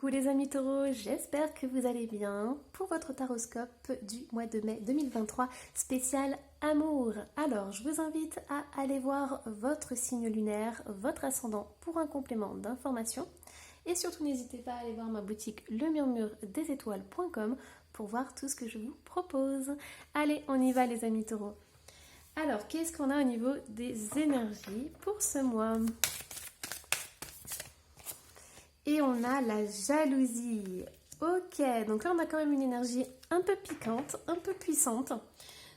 Coucou les amis taureaux, j'espère que vous allez bien pour votre taroscope du mois de mai 2023 spécial amour. Alors je vous invite à aller voir votre signe lunaire, votre ascendant pour un complément d'information et surtout n'hésitez pas à aller voir ma boutique lemurmuredesétoiles.com pour voir tout ce que je vous propose. Allez, on y va les amis taureaux. Alors qu'est-ce qu'on a au niveau des énergies pour ce mois ? Et on a la jalousie. Ok, donc là on a quand même une énergie un peu piquante, un peu puissante.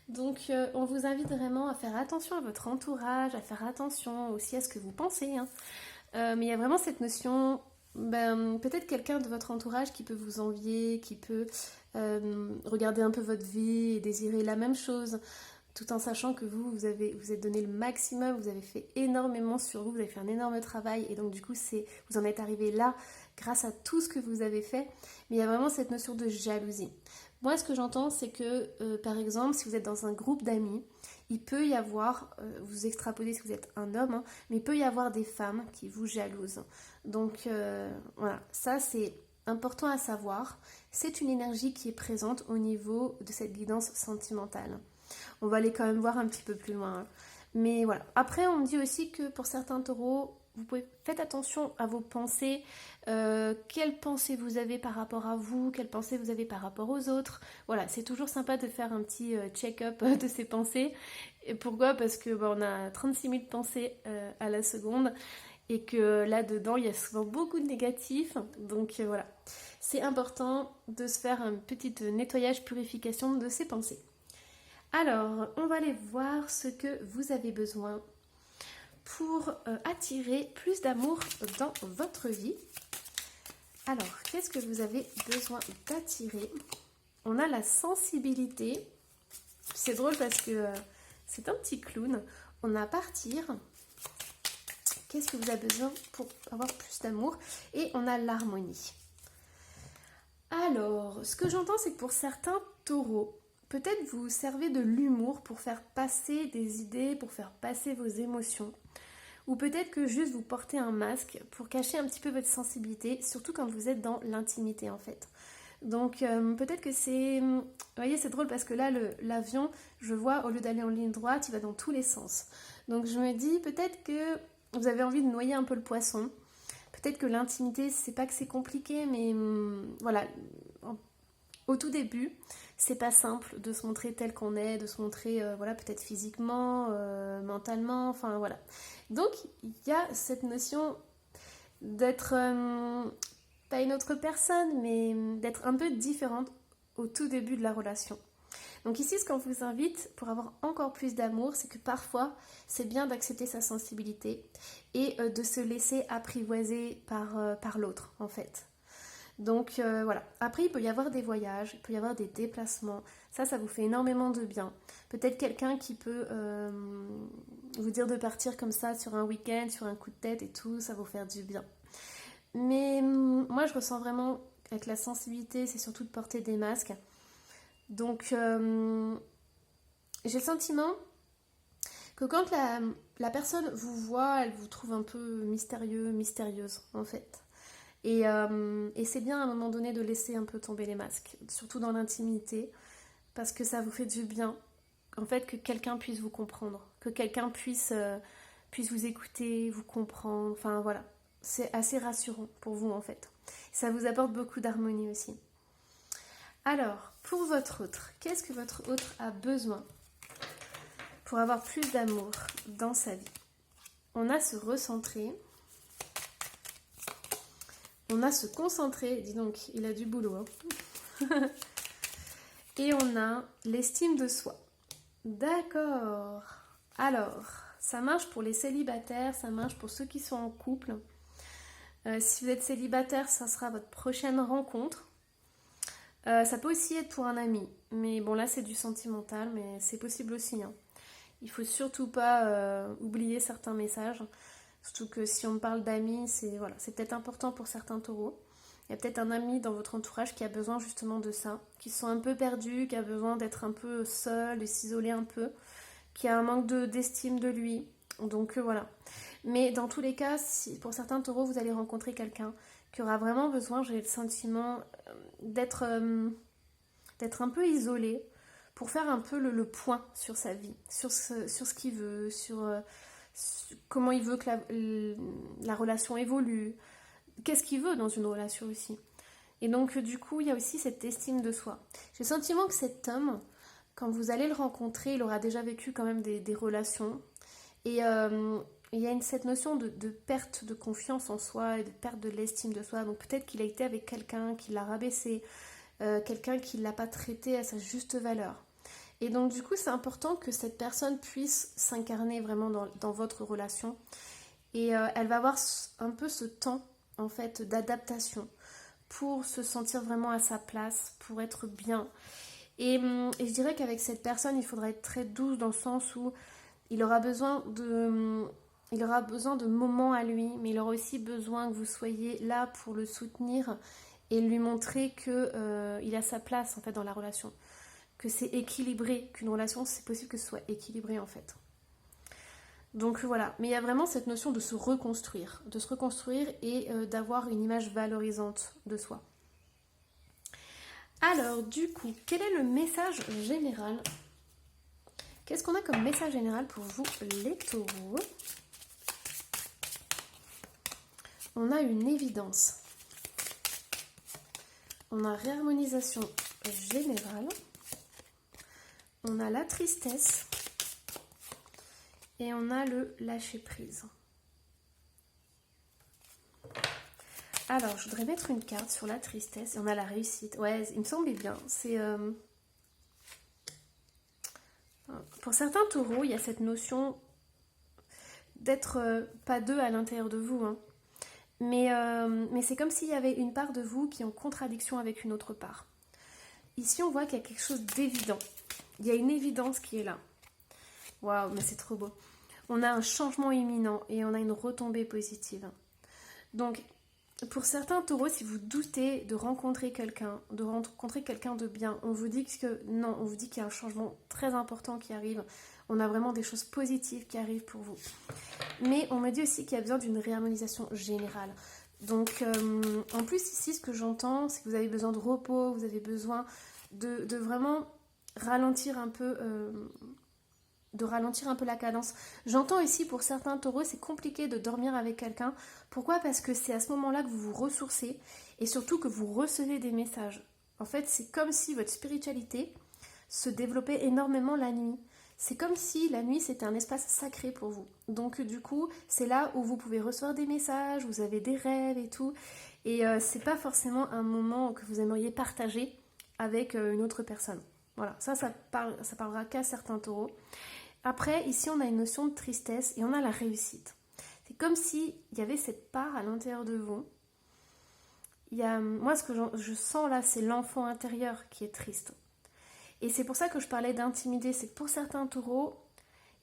Donc on vous invite vraiment à faire attention à votre entourage, à faire attention aussi à ce que vous pensez. Mais il y a vraiment cette notion, peut-être quelqu'un de votre entourage qui peut vous envier, qui peut regarder un peu votre vie et désirer la même chose. Tout en sachant que vous êtes donné le maximum, vous avez fait énormément sur vous, vous avez fait un énorme travail et donc du coup vous en êtes arrivé là grâce à tout ce que vous avez fait. Mais il y a vraiment cette notion de jalousie. Moi ce que j'entends c'est que par exemple si vous êtes dans un groupe d'amis, il peut y avoir, vous extrapolez si vous êtes un homme, mais il peut y avoir des femmes qui vous jalousent. Donc voilà, ça c'est important à savoir. C'est une énergie qui est présente au niveau de cette guidance sentimentale. On va aller quand même voir un petit peu plus loin. Mais voilà. Après, on me dit aussi que pour certains taureaux, faites attention à vos pensées. Quelles pensées vous avez par rapport à vous? Quelles pensées vous avez par rapport aux autres? Voilà, c'est toujours sympa de faire un petit check-up de ses pensées. Et pourquoi? Parce que on a 36 000 pensées à la seconde. Et que là-dedans, il y a souvent beaucoup de négatifs. Donc voilà. C'est important de se faire un petit nettoyage, purification de ses pensées. Alors, on va aller voir ce que vous avez besoin pour attirer plus d'amour dans votre vie. Alors, qu'est-ce que vous avez besoin d'attirer? On a la sensibilité. C'est drôle parce que c'est un petit clown. On a partir. Qu'est-ce que vous avez besoin pour avoir plus d'amour? Et on a l'harmonie. Alors, ce que j'entends, c'est que pour certains taureaux, peut-être vous servez de l'humour pour faire passer des idées, pour faire passer vos émotions. Ou peut-être que juste vous portez un masque pour cacher un petit peu votre sensibilité, surtout quand vous êtes dans l'intimité en fait. Donc peut-être que c'est... Vous voyez, c'est drôle parce que là, l'avion, je vois, au lieu d'aller en ligne droite, il va dans tous les sens. Donc je me dis peut-être que vous avez envie de noyer un peu le poisson. Peut-être que l'intimité, c'est pas que c'est compliqué, mais voilà... Au tout début, c'est pas simple de se montrer tel qu'on est, de se montrer voilà, peut-être physiquement, mentalement, enfin voilà. Donc il y a cette notion d'être pas une autre personne, mais d'être un peu différente au tout début de la relation. Donc ici, ce qu'on vous invite pour avoir encore plus d'amour, c'est que parfois, c'est bien d'accepter sa sensibilité et de se laisser apprivoiser par l'autre en fait. Donc voilà. Après, il peut y avoir des voyages, il peut y avoir des déplacements. Ça vous fait énormément de bien. Peut-être quelqu'un qui peut vous dire de partir comme ça sur un week-end, sur un coup de tête et tout, ça va vous faire du bien. Mais moi, je ressens vraiment avec la sensibilité, c'est surtout de porter des masques. Donc, j'ai le sentiment que quand la personne vous voit, elle vous trouve un peu mystérieux, mystérieuse en fait. Et c'est bien à un moment donné de laisser un peu tomber les masques, surtout dans l'intimité, parce que ça vous fait du bien, en fait, que quelqu'un puisse vous comprendre, que quelqu'un puisse vous écouter, vous comprendre, enfin voilà. C'est assez rassurant pour vous en fait. Ça vous apporte beaucoup d'harmonie aussi. Alors, pour votre autre, qu'est-ce que votre autre a besoin pour avoir plus d'amour dans sa vie? On a se recentrer. On a se concentrer, dis donc, il a du boulot. Et on a l'estime de soi. D'accord. Alors, ça marche pour les célibataires, ça marche pour ceux qui sont en couple. Si vous êtes célibataire, ça sera votre prochaine rencontre. Ça peut aussi être pour un ami. Mais bon, là, c'est du sentimental, mais c'est possible aussi. Il faut surtout pas oublier certains messages. Surtout que si on parle d'amis, c'est peut-être important pour certains taureaux. Il y a peut-être un ami dans votre entourage qui a besoin justement de ça, qui sont un peu perdus, qui a besoin d'être un peu seul et s'isoler un peu, qui a un manque d'estime de lui. Donc voilà. Mais dans tous les cas, si pour certains taureaux, vous allez rencontrer quelqu'un qui aura vraiment besoin, j'ai le sentiment, d'être un peu isolé pour faire un peu le point sur sa vie, sur ce qu'il veut, sur comment il veut que la relation évolue, qu'est-ce qu'il veut dans une relation aussi. Et donc du coup, il y a aussi cette estime de soi. J'ai le sentiment que cet homme, quand vous allez le rencontrer, il aura déjà vécu quand même des relations. Et il y a cette notion de perte de confiance en soi et de perte de l'estime de soi. Donc peut-être qu'il a été avec quelqu'un qui l'a rabaissé, quelqu'un qui ne l'a pas traité à sa juste valeur. Et donc du coup, c'est important que cette personne puisse s'incarner vraiment dans votre relation. Et elle va avoir un peu ce temps en fait d'adaptation pour se sentir vraiment à sa place, pour être bien. Et je dirais qu'avec cette personne, il faudra être très douce dans le sens où il aura besoin de moments à lui, mais il aura aussi besoin que vous soyez là pour le soutenir et lui montrer que il a sa place en fait dans la relation, que c'est équilibré, qu'une relation c'est possible que ce soit équilibré en fait. Donc voilà, mais il y a vraiment cette notion de se reconstruire et d'avoir une image valorisante de soi. Alors du coup, quel est le message général ? Qu'est-ce qu'on a comme message général pour vous les taureaux ? On a une évidence. On a réharmonisation générale. On a la tristesse. Et on a le lâcher-prise. Alors, je voudrais mettre une carte sur la tristesse. Et on a la réussite. Ouais, il me semblait bien. C'est... Pour certains taureaux, il y a cette notion d'être pas deux à l'intérieur de vous. Hein. Mais c'est comme s'il y avait une part de vous qui est en contradiction avec une autre part. Ici, on voit qu'il y a quelque chose d'évident. Il y a une évidence qui est là. Waouh, mais c'est trop beau. On a un changement imminent et on a une retombée positive. Donc, pour certains taureaux, si vous doutez de rencontrer quelqu'un de bien, on vous dit que non, on vous dit qu'il y a un changement très important qui arrive. On a vraiment des choses positives qui arrivent pour vous. Mais on me dit aussi qu'il y a besoin d'une réharmonisation générale. Donc, en plus, ici, ce que j'entends, c'est que vous avez besoin de repos, vous avez besoin de vraiment ralentir un peu la cadence. J'entends ici pour certains taureaux, c'est compliqué de dormir avec quelqu'un. Pourquoi ? Parce que c'est à ce moment-là que vous vous ressourcez et surtout que vous recevez des messages. En fait, c'est comme si votre spiritualité se développait énormément la nuit. C'est comme si la nuit, c'était un espace sacré pour vous. Donc du coup, c'est là où vous pouvez recevoir des messages, vous avez des rêves et tout. Et c'est pas forcément un moment que vous aimeriez partager avec une autre personne. Voilà, ça parlera qu'à certains taureaux. Après, ici, on a une notion de tristesse et on a la réussite. C'est comme s'il y avait cette part à l'intérieur de vous. Moi, ce que je sens là, c'est l'enfant intérieur qui est triste. Et c'est pour ça que je parlais d'intimider. C'est que pour certains taureaux,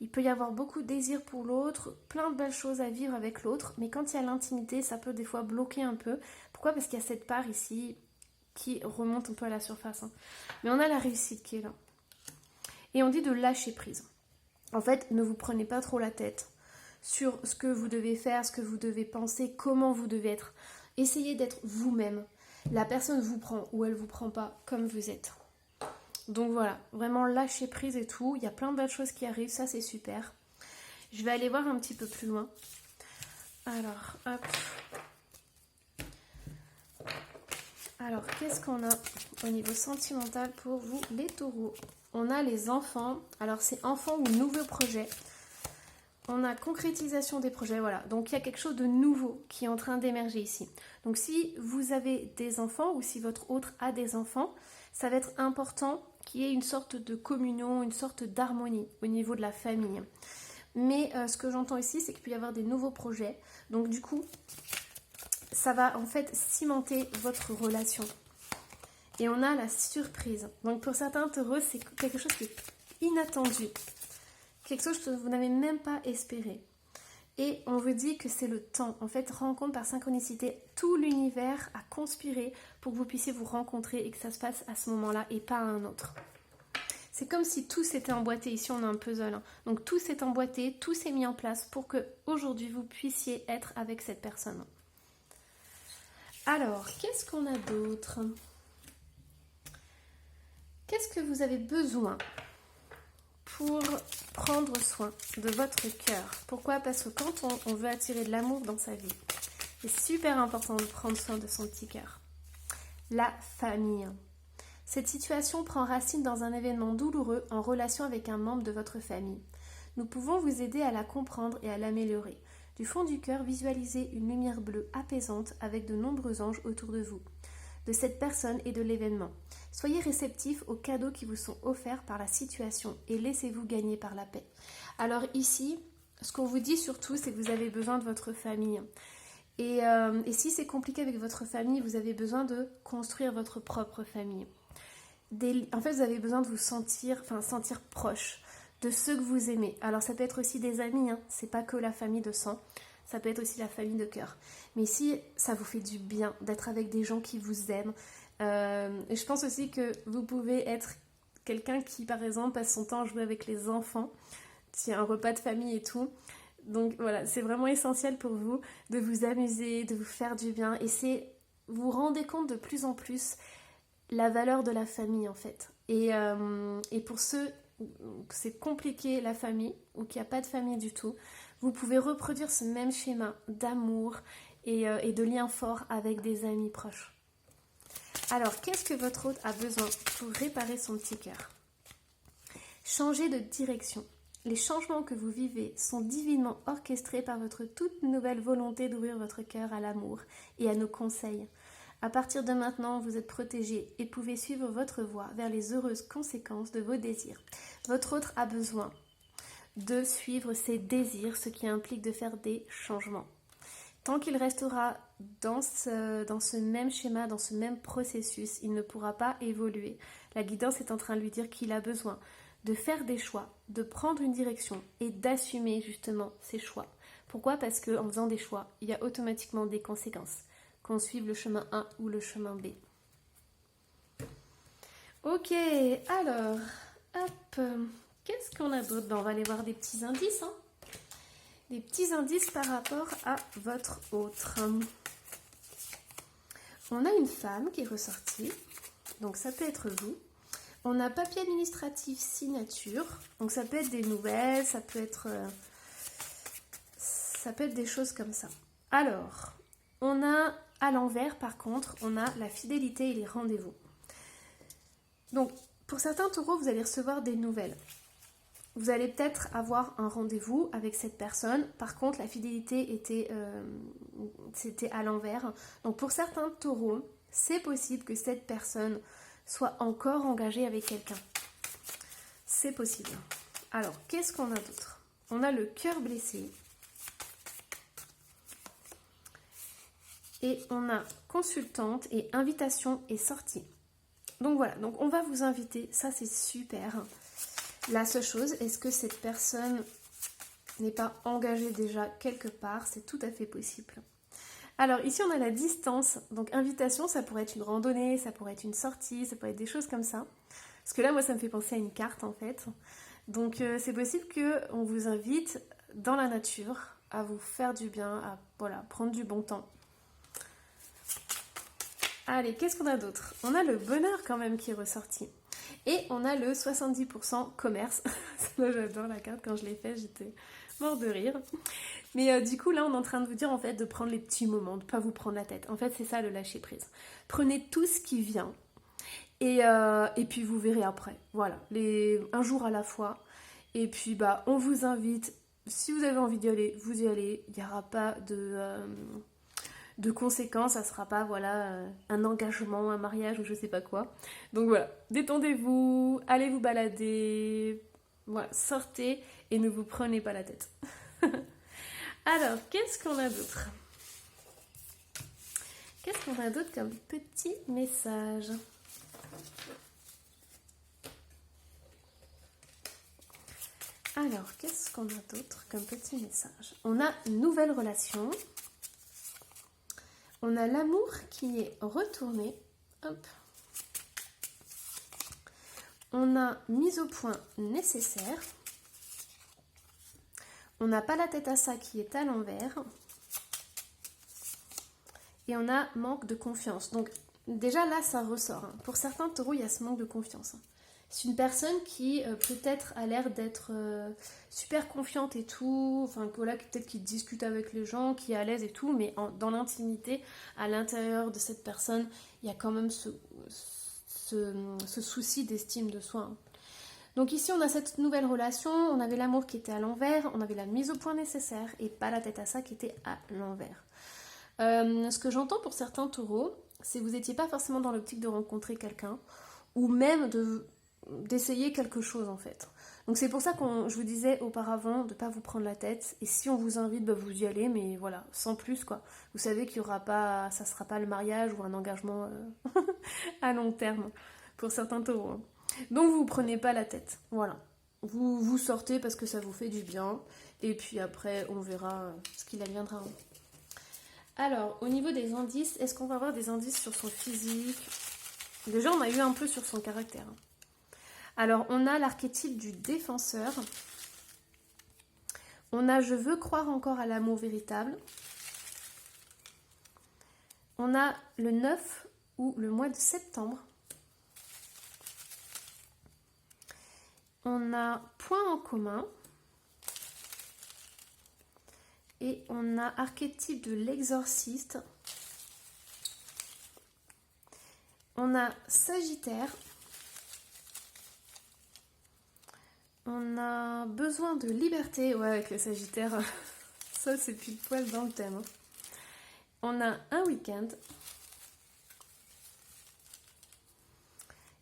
il peut y avoir beaucoup de désir pour l'autre, plein de belles choses à vivre avec l'autre. Mais quand il y a l'intimité, ça peut des fois bloquer un peu. Pourquoi ? Parce qu'il y a cette part ici qui remonte un peu à la surface. Hein. Mais on a la réussite qui est là. Et on dit de lâcher prise. En fait, ne vous prenez pas trop la tête sur ce que vous devez faire, ce que vous devez penser, comment vous devez être. Essayez d'être vous-même. La personne vous prend ou elle vous prend pas comme vous êtes. Donc voilà, vraiment lâcher prise et tout. Il y a plein de belles choses qui arrivent, ça c'est super. Je vais aller voir un petit peu plus loin. Alors, hop. Alors, qu'est-ce qu'on a au niveau sentimental pour vous, les taureaux ? On a les enfants. Alors, c'est enfants ou nouveaux projets. On a concrétisation des projets, voilà. Donc, il y a quelque chose de nouveau qui est en train d'émerger ici. Donc, si vous avez des enfants ou si votre autre a des enfants, ça va être important qu'il y ait une sorte de communion, une sorte d'harmonie au niveau de la famille. Mais ce que j'entends ici, c'est qu'il peut y avoir des nouveaux projets. Donc, du coup, ça va en fait cimenter votre relation. Et on a la surprise. Donc, pour certains taureaux, c'est quelque chose qui est inattendu. Quelque chose que vous n'avez même pas espéré. Et on vous dit que c'est le temps. En fait, rencontre par synchronicité, tout l'univers a conspiré pour que vous puissiez vous rencontrer et que ça se passe à ce moment-là et pas à un autre. C'est comme si tout s'était emboîté. Ici, on a un puzzle. Hein. Donc, tout s'est emboîté, tout s'est mis en place pour que aujourd'hui vous puissiez être avec cette personne. Alors, qu'est-ce qu'on a d'autre? Qu'est-ce que vous avez besoin pour prendre soin de votre cœur? Pourquoi? Parce que quand on veut attirer de l'amour dans sa vie, c'est super important de prendre soin de son petit cœur. La famille. Cette situation prend racine dans un événement douloureux en relation avec un membre de votre famille. Nous pouvons vous aider à la comprendre et à l'améliorer. Du fond du cœur, visualisez une lumière bleue apaisante avec de nombreux anges autour de vous, de cette personne et de l'événement. Soyez réceptifs aux cadeaux qui vous sont offerts par la situation et laissez-vous gagner par la paix. Alors ici, ce qu'on vous dit surtout, c'est que vous avez besoin de votre famille. Et si c'est compliqué avec votre famille, vous avez besoin de construire votre propre famille. En fait, vous avez besoin de vous sentir proche de ceux que vous aimez. Alors ça peut être aussi des amis, hein. C'est pas que la famille de sang, ça peut être aussi la famille de cœur. Mais ici, ça vous fait du bien d'être avec des gens qui vous aiment. Et je pense aussi que vous pouvez être quelqu'un qui, par exemple, passe son temps à jouer avec les enfants. C'est un repas de famille et tout. Donc voilà, c'est vraiment essentiel pour vous de vous amuser, de vous faire du bien. Et vous vous rendez compte de plus en plus la valeur de la famille en fait. Et pour ceux que c'est compliqué la famille ou qu'il n'y a pas de famille du tout, vous pouvez reproduire ce même schéma d'amour et de lien fort avec des amis proches. Alors, qu'est-ce que votre hôte a besoin pour réparer son petit cœur? Changez de direction. Les changements que vous vivez sont divinement orchestrés par votre toute nouvelle volonté d'ouvrir votre cœur à l'amour et à nos conseils. À partir de maintenant, vous êtes protégé et pouvez suivre votre voie vers les heureuses conséquences de vos désirs. Votre hôte a besoin de suivre ses désirs, ce qui implique de faire des changements. Tant qu'il restera dans ce même schéma, dans ce même processus, il ne pourra pas évoluer. La guidance est en train de lui dire qu'il a besoin de faire des choix, de prendre une direction et d'assumer justement ses choix. Pourquoi? Parce qu'en faisant des choix, il y a automatiquement des conséquences. Qu'on suive le chemin A ou le chemin B. Ok, alors, hop, qu'est-ce qu'on a d'autre? On va aller voir des petits indices. Hein. Des petits indices par rapport à votre autre. On a une femme qui est ressortie, donc ça peut être vous. On a papier administratif signature, donc ça peut être des nouvelles, ça peut être des choses comme ça. Alors, on a à l'envers, par contre, on a la fidélité et les rendez-vous. Donc, pour certains taureaux, vous allez recevoir des nouvelles. Vous allez peut-être avoir un rendez-vous avec cette personne. Par contre, la fidélité c'était à l'envers. Donc, pour certains taureaux, c'est possible que cette personne soit encore engagée avec quelqu'un. C'est possible. Alors, qu'est-ce qu'on a d'autre? On a le cœur blessé. Et on a consultante et invitation et sortie. Donc voilà, donc on va vous inviter, ça c'est super. La seule chose, est-ce que cette personne n'est pas engagée déjà quelque part? C'est tout à fait possible. Alors ici on a la distance, donc invitation ça pourrait être une randonnée, ça pourrait être une sortie, ça pourrait être des choses comme ça. Parce que là moi ça me fait penser à une carte en fait. Donc c'est possible qu'on vous invite dans la nature à vous faire du bien, à prendre du bon temps. Allez, qu'est-ce qu'on a d'autre? On a le bonheur quand même qui est ressorti. Et on a le 70% commerce. Moi j'adore la carte, quand je l'ai fait j'étais mort de rire. Mais du coup là on est en train de vous dire en fait de prendre les petits moments, de ne pas vous prendre la tête. En fait c'est ça le lâcher prise. Prenez tout ce qui vient et puis vous verrez après. Voilà, un jour à la fois. Et puis on vous invite, si vous avez envie d'y aller, vous y allez. Il n'y aura pas de conséquences, ça sera pas un engagement, un mariage ou je sais pas quoi. Donc voilà, détendez-vous, allez vous balader, voilà, sortez et ne vous prenez pas la tête. Alors, qu'est-ce qu'on a d'autre? Qu'est-ce qu'on a d'autre comme petit message? Alors, qu'est-ce qu'on a d'autre comme petit message? On a une nouvelle relation. On a l'amour qui est retourné. Hop. On a mise au point nécessaire. On n'a pas la tête à ça qui est à l'envers. Et on a manque de confiance. Donc déjà là, ça ressort. Hein. Pour certains taureaux, il y a ce manque de confiance. Hein. C'est une personne qui peut-être a l'air d'être super confiante et tout, enfin voilà, peut-être qui discute avec les gens, qui est à l'aise et tout, mais dans l'intimité, à l'intérieur de cette personne, il y a quand même ce souci d'estime de soi. Hein. Donc ici, on a cette nouvelle relation, on avait l'amour qui était à l'envers, on avait la mise au point nécessaire et pas la tête à ça qui était à l'envers. Ce que j'entends pour certains taureaux, c'est que vous n'étiez pas forcément dans l'optique de rencontrer quelqu'un, ou même d'essayer quelque chose en fait. Donc c'est pour ça que je vous disais auparavant de ne pas vous prendre la tête, et si on vous invite, bah, vous y allez, mais voilà, sans plus quoi. Vous savez qu'il y aura pas, ça sera pas le mariage ou un engagement à long terme pour certains taureaux. Hein. Donc vous prenez pas la tête, voilà. Vous sortez parce que ça vous fait du bien, et puis après on verra ce qu'il adviendra. Hein. Alors, au niveau des indices, est-ce qu'on va avoir des indices sur son physique? Déjà, on a eu un peu sur son caractère. Alors, on a l'archétype du défenseur. On a je veux croire encore à l'amour véritable. On a le 9 ou le mois de septembre. On a point en commun. Et on a archétype de l'exorciste. On a Sagittaire. On a besoin de liberté. Ouais, avec le Sagittaire, ça c'est pile poil dans le thème. Hein. On a un week-end.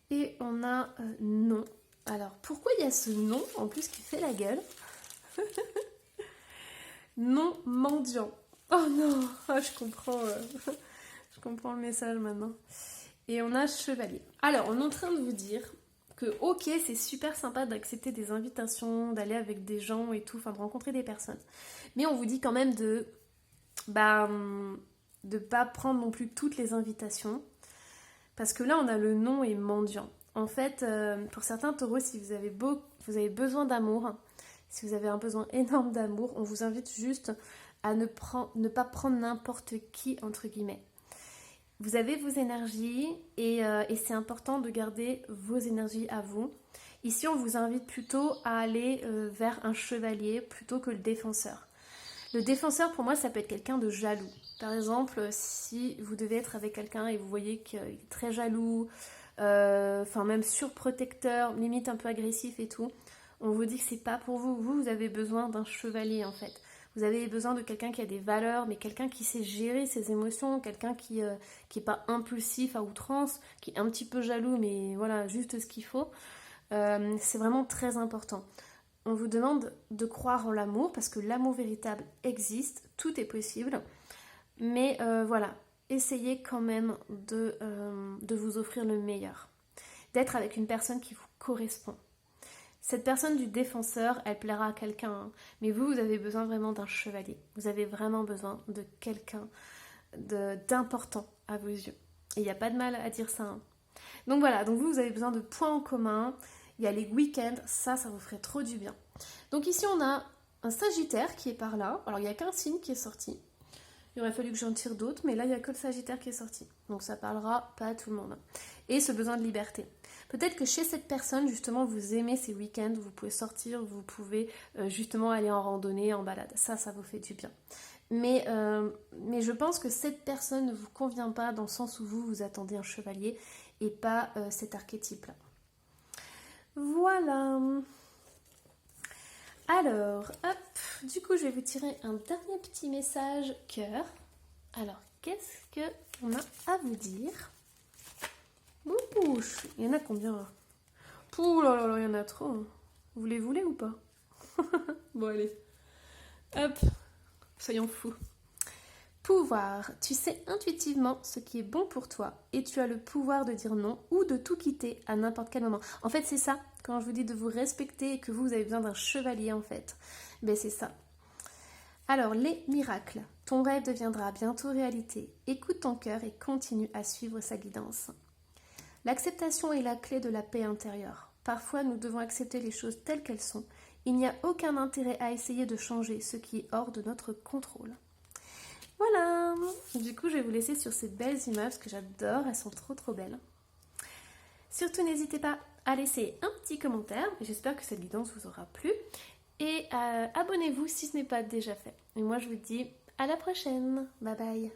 Et on a non. Alors, pourquoi il y a ce non en plus qui fait la gueule? Non mendiant. Oh non, je comprends le message maintenant. Et on a chevalier. Alors, on est en train de vous dire que ok, c'est super sympa d'accepter des invitations, d'aller avec des gens et tout, enfin de rencontrer des personnes. Mais on vous dit quand même de pas prendre non plus toutes les invitations. Parce que là, on a le non et mendiant. En fait, pour certains taureaux, si vous avez besoin d'amour, si vous avez un besoin énorme d'amour, on vous invite juste à ne pas prendre n'importe qui, entre guillemets. Vous avez vos énergies et c'est important de garder vos énergies à vous. Ici, on vous invite plutôt à aller vers un chevalier plutôt que le défenseur. Le défenseur, pour moi, ça peut être quelqu'un de jaloux. Par exemple, si vous devez être avec quelqu'un et vous voyez qu'il est très jaloux, même surprotecteur, limite un peu agressif et tout, on vous dit que c'est pas pour vous. Vous avez besoin d'un chevalier en fait. Vous avez besoin de quelqu'un qui a des valeurs, mais quelqu'un qui sait gérer ses émotions, quelqu'un qui est pas impulsif à outrance, qui est un petit peu jaloux, mais voilà, juste ce qu'il faut. C'est vraiment très important. On vous demande de croire en l'amour, parce que l'amour véritable existe, tout est possible. Mais voilà, essayez quand même de vous offrir le meilleur. D'être avec une personne qui vous correspond. Cette personne du défenseur, elle plaira à quelqu'un, hein, mais vous avez besoin vraiment d'un chevalier. Vous avez vraiment besoin de quelqu'un d'important à vos yeux. Et il n'y a pas de mal à dire ça. Hein. Donc voilà, donc vous avez besoin de points en commun. Il y a les week-ends, ça vous ferait trop du bien. Donc ici, on a un Sagittaire qui est par là. Alors, il n'y a qu'un signe qui est sorti. Il aurait fallu que j'en tire d'autres, mais là, il n'y a que le Sagittaire qui est sorti. Donc, ça parlera pas à tout le monde. Et ce besoin de liberté. Peut-être que chez cette personne, justement, vous aimez ces week-ends, vous pouvez sortir, vous pouvez justement aller en randonnée, en balade. Ça vous fait du bien. Mais je pense que cette personne ne vous convient pas dans le sens où vous attendez un chevalier et pas cet archétype-là. Voilà. Alors, hop, du coup, je vais vous tirer un dernier petit message cœur. Alors, qu'est-ce qu'on a à vous dire? Bouche, il y en a combien? Pouh là là là, il y en a trop. Vous les voulez ou pas? Bon, allez. Hop, soyons fous. Pouvoir. Tu sais intuitivement ce qui est bon pour toi et tu as le pouvoir de dire non ou de tout quitter à n'importe quel moment. En fait, c'est ça. Quand je vous dis de vous respecter et que vous avez besoin d'un chevalier, en fait, ben c'est ça. Alors, les miracles. Ton rêve deviendra bientôt réalité. Écoute ton cœur et continue à suivre sa guidance. L'acceptation est la clé de la paix intérieure. Parfois, nous devons accepter les choses telles qu'elles sont. Il n'y a aucun intérêt à essayer de changer ce qui est hors de notre contrôle. Voilà. Du coup, je vais vous laisser sur ces belles images parce que j'adore, elles sont trop belles. Surtout, n'hésitez pas à laisser un petit commentaire. J'espère que cette guidance vous aura plu. Et abonnez-vous si ce n'est pas déjà fait. Et moi, je vous dis à la prochaine. Bye bye.